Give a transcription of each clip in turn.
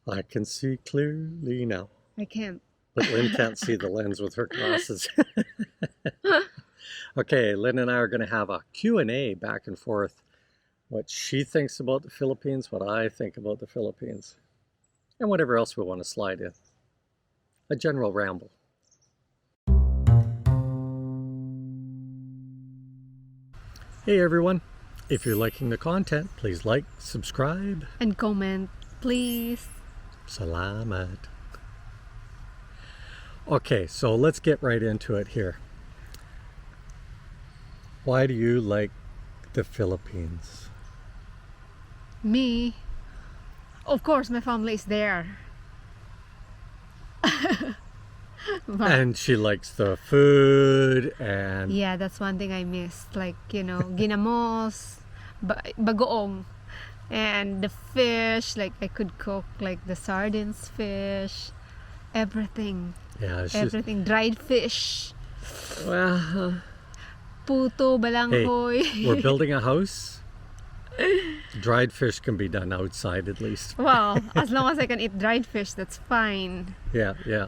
I can see clearly now. I can't. But Lynn can't see the lens with her glasses. Okay, Lynn and I are going to have a Q&A back and forth. What she thinks about the Philippines, what I think about the Philippines, and whatever else we want to slide in. A general ramble. Hey everyone, if you're liking the content, please like, subscribe. And comment, please. Salamat. Okay, so let's get right into it here. Why do you like the Philippines? Me? Of course, my family is there. But And she likes the food and yeah, that's one thing I missed. Like, ginamos, bagoong, and the fish. Like, I could cook like the sardines fish, everything. yeah, she's, Everything. Dried fish, well, puto, hey, balanghoy. we're building a house. Dried fish can be done outside at least. Well, as long as I can eat dried fish, that's fine. Yeah, yeah.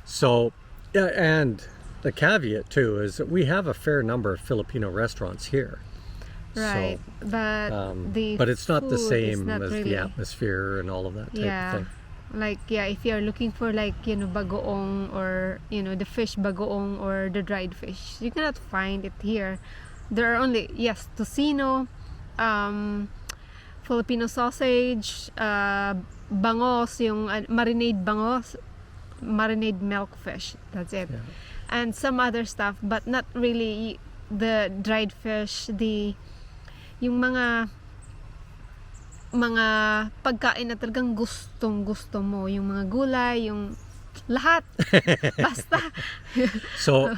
So, yeah, and the caveat too is that we have a fair number of Filipino restaurants here. Right, So, but it's not the food is same not as really, the atmosphere and all of that type yeah. of thing. Like, yeah, if you're looking for like, bagoong or, the fish bagoong or the dried fish, you cannot find it here. There are only, yes, tocino, Filipino sausage, bangos, yung marinade bangos, marinade milk fish. That's it. Yeah. And some other stuff, but not really the dried fish, yung mga pagkain na talagang gustong-gusto mo, yung mga gulay, yung lahat. Basta. So,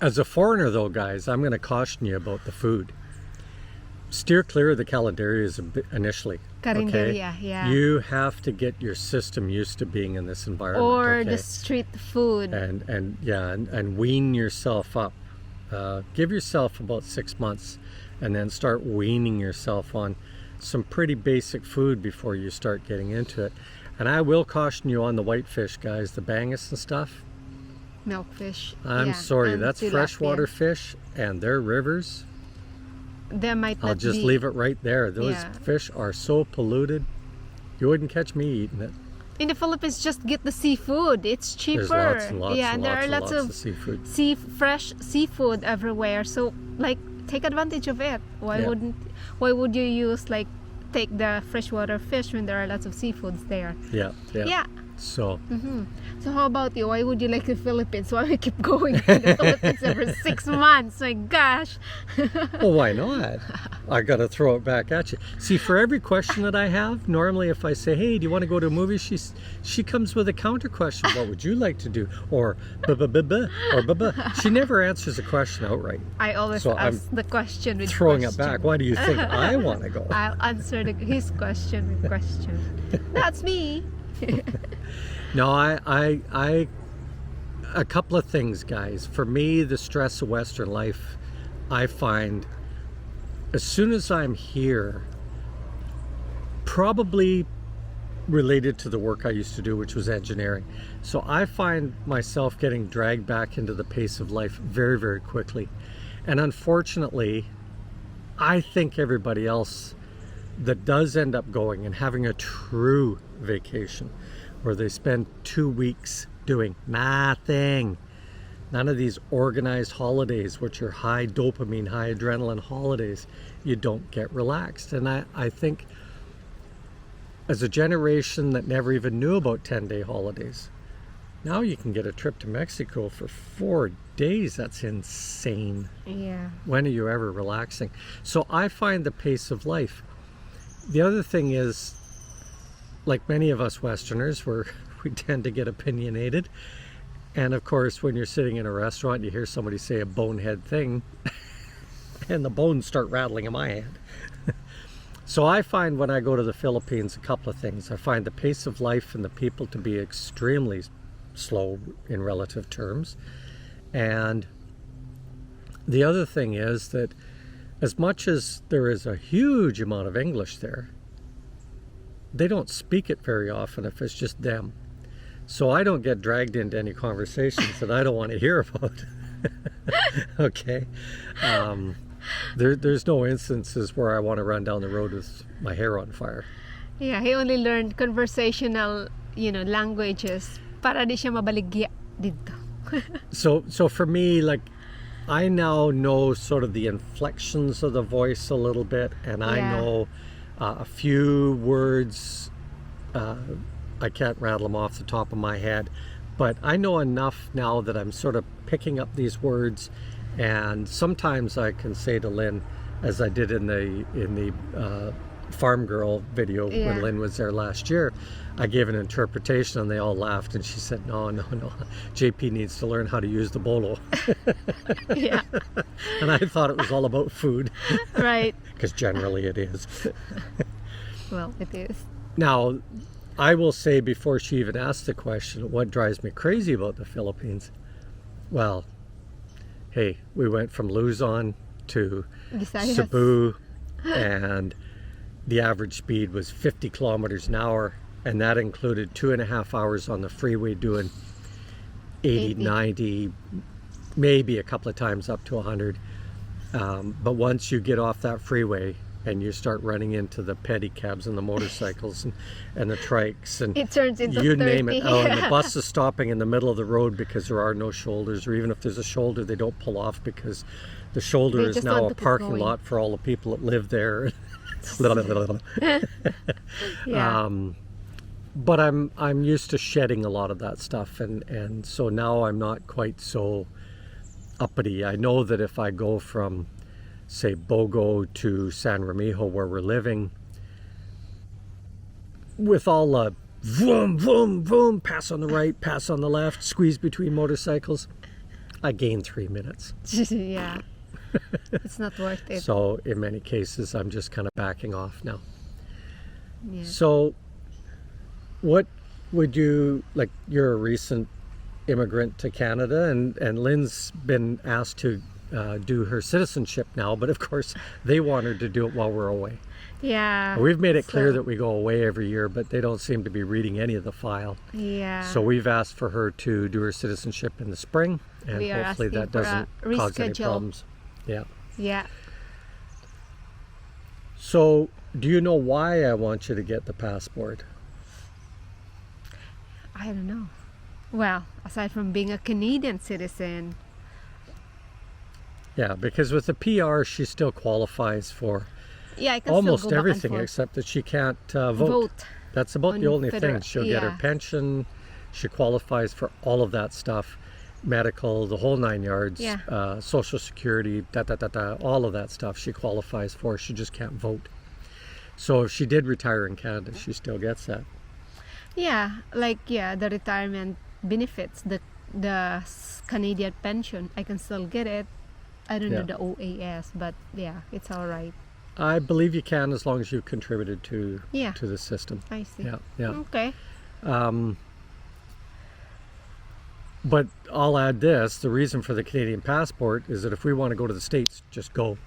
as a foreigner though, guys, I'm going to caution you about the food. Steer clear of the calendarias initially. Carinderia, yeah. You have to get your system used to being in this environment. Or the street food. And wean yourself up. Give yourself about 6 months and then start weaning yourself on some pretty basic food before you start getting into it. And I will caution you on the whitefish, guys, the bangus and stuff. Milkfish. I'm yeah. sorry, And that's tilapia. freshwater fish and their rivers. There might not I'll just be. leave it right there. Those Yeah. fish are so polluted, you wouldn't catch me eating it. In the Philippines, just get the seafood. It's cheaper. There's lots and lots yeah, and there lots are and lots of of seafood. fresh seafood everywhere. So, like, take advantage of it. Why Yeah. would you use like take the freshwater fish when there are lots of seafoods there? Yeah, yeah. Yeah. So, So how about you? Why would you like the Philippines? Why we keep going to the Philippines every 6 months? My gosh. well, why not? I got to throw it back at you. See, for every question that I have, normally if I say, "Hey, do you want to go to a movie?" she comes with a counter question. What would you like to do? Or or She never answers a question outright. I always So ask the question with Throwing question. it back. Why do you think I want to go? I'll answer his question with question. That's me. No, I a couple of things, guys. For me, the stress of Western life, I find as soon as I'm here, probably related to the work I used to do, which was engineering. So I find myself getting dragged back into the pace of life very, very quickly. And unfortunately, I think everybody else that does end up going and having a true vacation where they spend 2 weeks doing nothing, none of these organized holidays, which are high dopamine, high adrenaline holidays, you don't get relaxed. And I think as a generation that never even knew about 10-day holidays, now you can get a trip to Mexico for 4 days. That's insane. Yeah. When are you ever relaxing? So I find the pace of life. The other thing is, like many of us Westerners, we tend to get opinionated. And of course, when you're sitting in a restaurant, you hear somebody say a bonehead thing, and the bones start rattling in my head. So I find when I go to the Philippines, a couple of things. I find the pace of life and the people to be extremely slow in relative terms. And the other thing is that as much as there is a huge amount of English there, they don't speak it very often if it's just them. So I don't get dragged into any conversations that I don't want to hear about. Okay. There's no instances where I want to run down the road with my hair on fire. Yeah, he only learned conversational, languages para di siya mabaligya dito. So for me, like, I now know sort of the inflections of the voice a little bit, and I Yeah. know a few words. I can't rattle them off the top of my head, but I know enough now that I'm sort of picking up these words, and sometimes I can say to Lynn, as I did in the Farm Girl video Yeah. when Lynn was there last year, I gave an interpretation and they all laughed, and she said, no, JP needs to learn how to use the bolo. Yeah, And I thought it was all about food, right. because generally it is. Well, it is. Now, I will say, before she even asked the question, what drives me crazy about the Philippines? Well, hey, we went from Luzon to Visayas. Cebu, and the average speed was 50 kilometers an hour, and that included 2.5 hours on the freeway doing 80, 90, maybe a couple of times up to 100. But once you get off that freeway and you start running into the pedicabs and the motorcycles and the trikes and It turns into you 30. name it. Oh, and the bus is stopping in the middle of the road because there are no shoulders, or even if there's a shoulder, they don't pull off because the shoulder They is just now want a to keep parking going. lot for all the people that live there. Yeah. But I'm used to shedding a lot of that stuff, and so now I'm not quite so uppity. I know that if I go from, say, Bogo to San Remijo, where we're living, with all the vroom, vroom, vroom, pass on the right, pass on the left, squeeze between motorcycles, I gain 3 minutes. Yeah. It's not worth it. So in many cases, I'm just kind of backing off now. Yeah. So what would you, like, you're a recent immigrant to Canada, and Lynn's been asked to do her citizenship now, but of course they want her to do it while we're away. Yeah. We've made it clear So- that we go away every year, but they don't seem to be reading any of the file. Yeah. So we've asked for her to do her citizenship in the spring, and We are hopefully that asking for a doesn't cause any reschedule. problems. Yeah. Yeah. So do you know why I want you to get the passport? I don't know. Well, aside from being a Canadian citizen, Yeah, because with the PR, she still qualifies for yeah, I can almost still go everything, back and except that she can't vote. forth. Vote. That's about the on only thing. federal- She'll get her yeah. pension. She qualifies for all of that stuff, medical, the whole 9 yards, Yeah. Social Security, all of that stuff she qualifies for. She just can't vote. So if she did retire in Canada, she still gets that. Yeah, the retirement benefits, the Canadian pension, I can still get it. I don't know Yeah. the OAS, but yeah, it's all right. I believe you can, as long as you've contributed to Yeah. the system. I see. Yeah, yeah. Okay. But I'll add this, the reason for the Canadian passport is that if we want to go to the States, just go.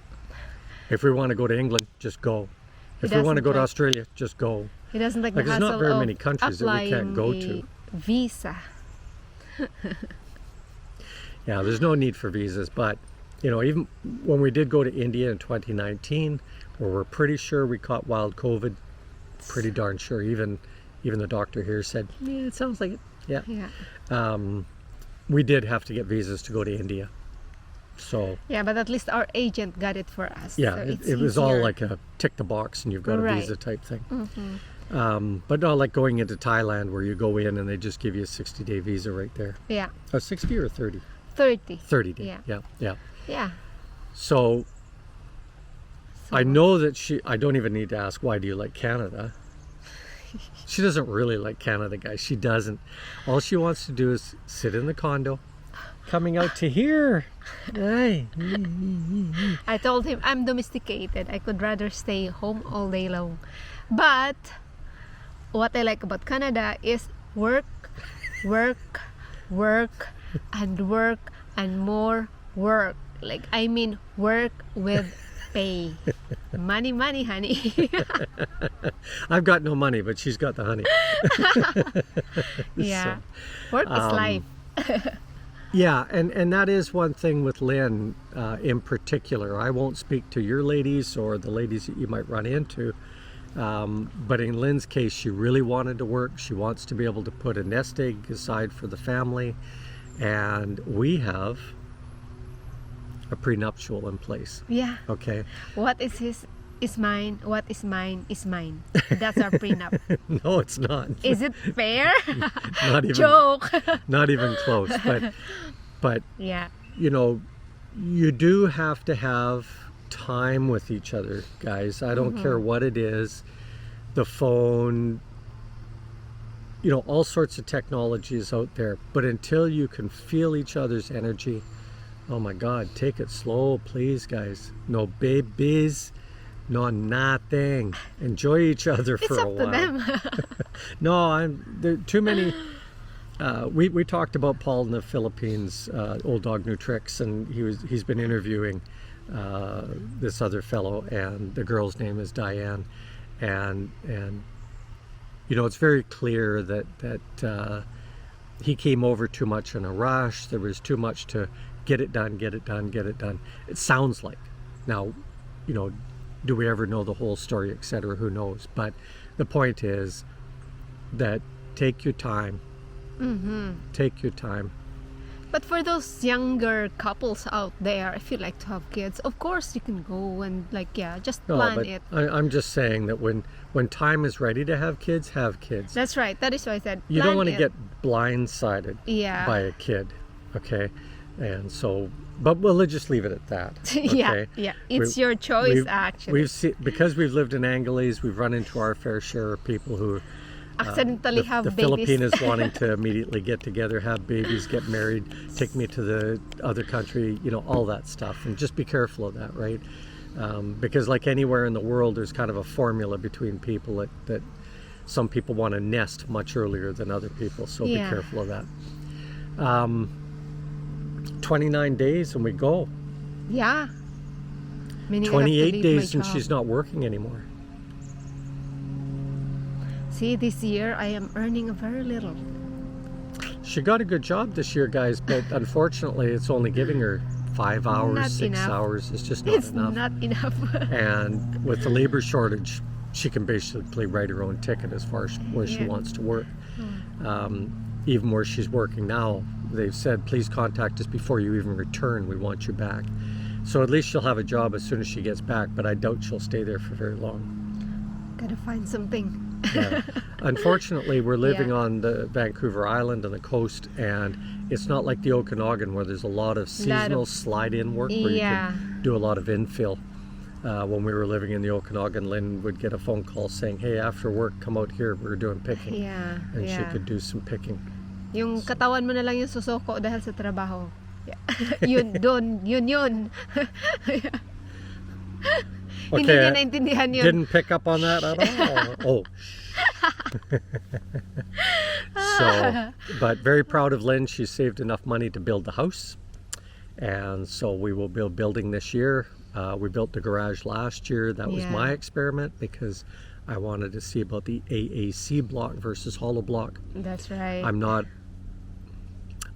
If we want to go to England, just go. If we want to doesn't go to like- Australia, just go. He doesn't like Like, the there's hassle not very of many countries that we can't applying go a to. visa. Yeah, there's no need for visas, but even when we did go to India in 2019, where we're pretty sure we caught wild COVID, pretty darn sure, even the doctor here said, yeah, it sounds like it. Yeah. Yeah. We did have to get visas to go to India. So Yeah, but at least our agent got it for us. yeah, so it it's was all easier. like a tick the box and you've got a Right. visa type thing. Mhm. But not like going into Thailand where you go in and they just give you a 60-day visa right there. Yeah, 60 or 30? 30. 30 day. Yeah. Yeah. Yeah. So So I know that I don't even need to ask, why do you like Canada? She doesn't really like Canada, guys. She doesn't. All she wants to do is sit in the condo, coming out to here. Ay. I told him I'm domesticated. I could rather stay home all day long. But what I like about Canada is work, work, work, and work, and more work. Like, I mean, work with pay. Money, money, honey. I've got no money, but she's got the honey. Yeah. Work is life. Yeah, and that is one thing with Lynn in particular. I won't speak to your ladies or the ladies that you might run into, but in Lynn's case, she really wanted to work. She wants to be able to put a nest egg aside for the family, and we have a prenuptial in place. Yeah. Okay. What is his is mine. What is mine is mine. That's our prenup. No, it's not. Is it fair? Not even. Joke. Not even close. But Yeah. you know, you do have to have time with each other, guys. I don't care what it is. The phone, you know, all sorts of technologies out there. But until you can feel each other's energy, oh my God, take it slow, please, guys. No babies, no nothing. Enjoy each other for It's a up while. to them. No, there are too many. We talked about Paul in the Philippines, Old Dog New Tricks, and he's been interviewing this other fellow, and the girl's name is Diane, and you know, it's very clear that he came over too much in a rush. There was too much to get it done. It sounds like. Now, you know, do we ever know the whole story, etc.? Who knows? But the point is that take your time. Take your time. But for those younger couples out there, if you like to have kids, of course you can go and just plan it. I'm just saying that when time is ready to have kids, have kids. That's right. That is why I said You don't want to it. get blindsided Yeah. by a kid, okay? And so, but we'll just leave it at that. Okay? Yeah. It's your choice, We've- actually. We've seen, because we've lived in Angeles, we've run into our fair share of people who accidentally have the babies. Filipinos wanting to immediately get together, have babies, get married, take me to the other country, you know, all that stuff. And just be careful of that, right? Because like anywhere in the world, there's kind of a formula between people that some people want to nest much earlier than other people. So be Yeah. careful of that. 29 days and we go. Yeah. Meaning I have to 28 leave days my and job. she's not working anymore. See, this year I am earning very little. She got a good job this year, guys, but unfortunately it's only giving her 5 hours, Not 6 enough. hours. It's just not It's enough. not enough. And with the labor shortage, she can basically write her own ticket as far as where she Yeah. wants to work. Even where she's working now, they've said, please contact us before you even return. We want you back. So at least she'll have a job as soon as she gets back, but I doubt she'll stay there for very long. Gotta find something. Yeah. Unfortunately, we're living Yeah. on the Vancouver Island and the coast, and it's not like the Okanagan where there's a lot of seasonal slide-in work where you Yeah. can do a lot of infill. When we were living in the Okanagan, Lynn would get a phone call saying, hey, after work, come out here, we're doing picking. Yeah. And she Yeah. could do some picking. Yung katawan mo na lang yung susoko dahil sa trabaho. Yeah. yun. Hindi niya naintindihan yun. Didn't pick up on that at all. Oh. So, but very proud of Lynn. She saved enough money to build the house. And so we will be building this year. We built the garage last year. That was Yeah. my experiment because I wanted to see about the AAC block versus hollow block. That's right.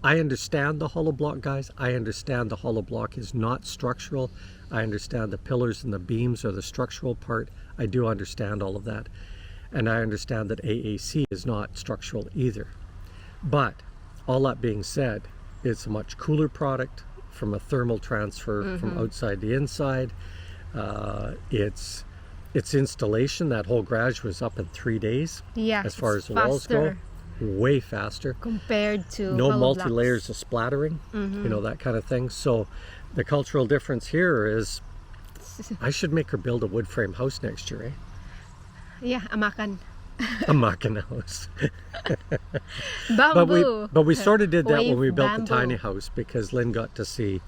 I understand the hollow block, guys. I understand the hollow block is not structural. I understand the pillars and the beams are the structural part. I do understand all of that. And I understand that AAC is not structural either. But all that being said, it's a much cooler product from a thermal transfer from outside to inside. Its installation, that whole garage was up in 3 days. Yeah, As far as it's the walls go, faster way faster. compared to No hollow multi-layers blocks. of splattering, you know, that kind of thing. So the cultural difference here is I should make her build a wood frame house next year, eh? Yeah, amakan. A Macan house. Bamboo. But we sort of did that when Wave we built bamboo. the tiny house because Lynn got to see,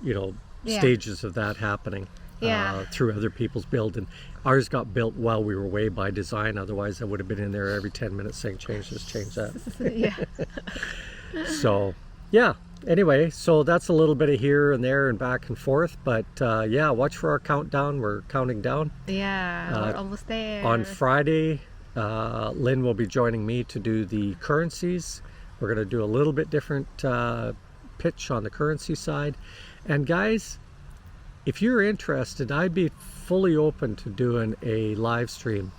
you know, Yeah. stages of that happening Yeah. through other people's build. And ours got built while we were away by design. Otherwise, I would have been in there every 10 minutes saying, change this, change that. Yeah. So, yeah. anyway, so that's a little bit of here and there and back and forth. But yeah, watch for our countdown. We're counting down. Yeah, we're almost there. On Friday, Lynn will be joining me to do the currencies. We're going to do a little bit different pitch on the currency side. And guys, if you're interested, I'd be fully open to doing a live stream,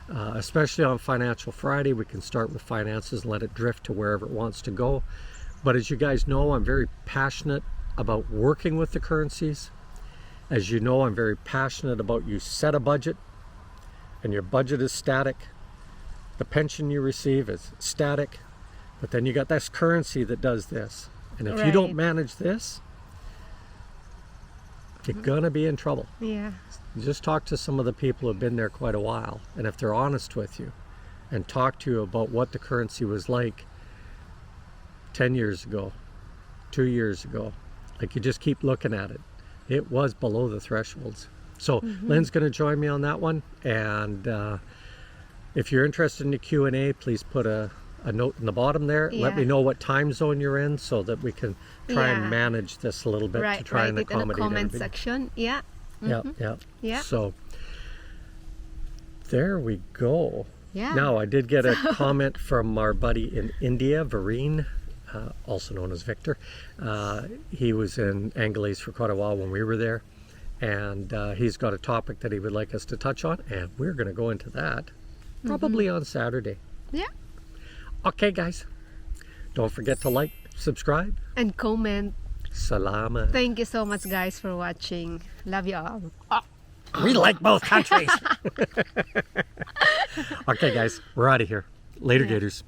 especially on Financial Friday. We can start with finances and let it drift to wherever it wants to go. But as you guys know, I'm very passionate about working with the currencies. As you know, I'm very passionate about you set a budget and your budget is static. The pension you receive is static, but then you got this currency that does this. And if you don't manage this, you're gonna be in trouble. Yeah. Just talk to some of the people who've been there quite a while, and if they're honest with you and talk to you about what the currency was like 10 years ago, 2 years ago, like you just keep looking at it, it was below the thresholds. So Lynn's going to join me on that one, and if you're interested in the Q&A, please put a note in the bottom there. Let me know what time zone you're in so that we can try and manage this a little bit to try and accommodate it in the comment everybody. section. Yeah. Yeah. So there we go. Yeah. Now, I did get a comment from our buddy in India, Vareen, also known as Victor. He was in Angolese for quite a while when we were there, and he's got a topic that he would like us to touch on, and we're going to go into that probably on Saturday. Yeah. Okay, guys. Don't forget to like, subscribe. And comment. Salamat. Thank you so much, guys, for watching. Love you all. We like both countries. Okay, guys. We're out of here. Later, Gators.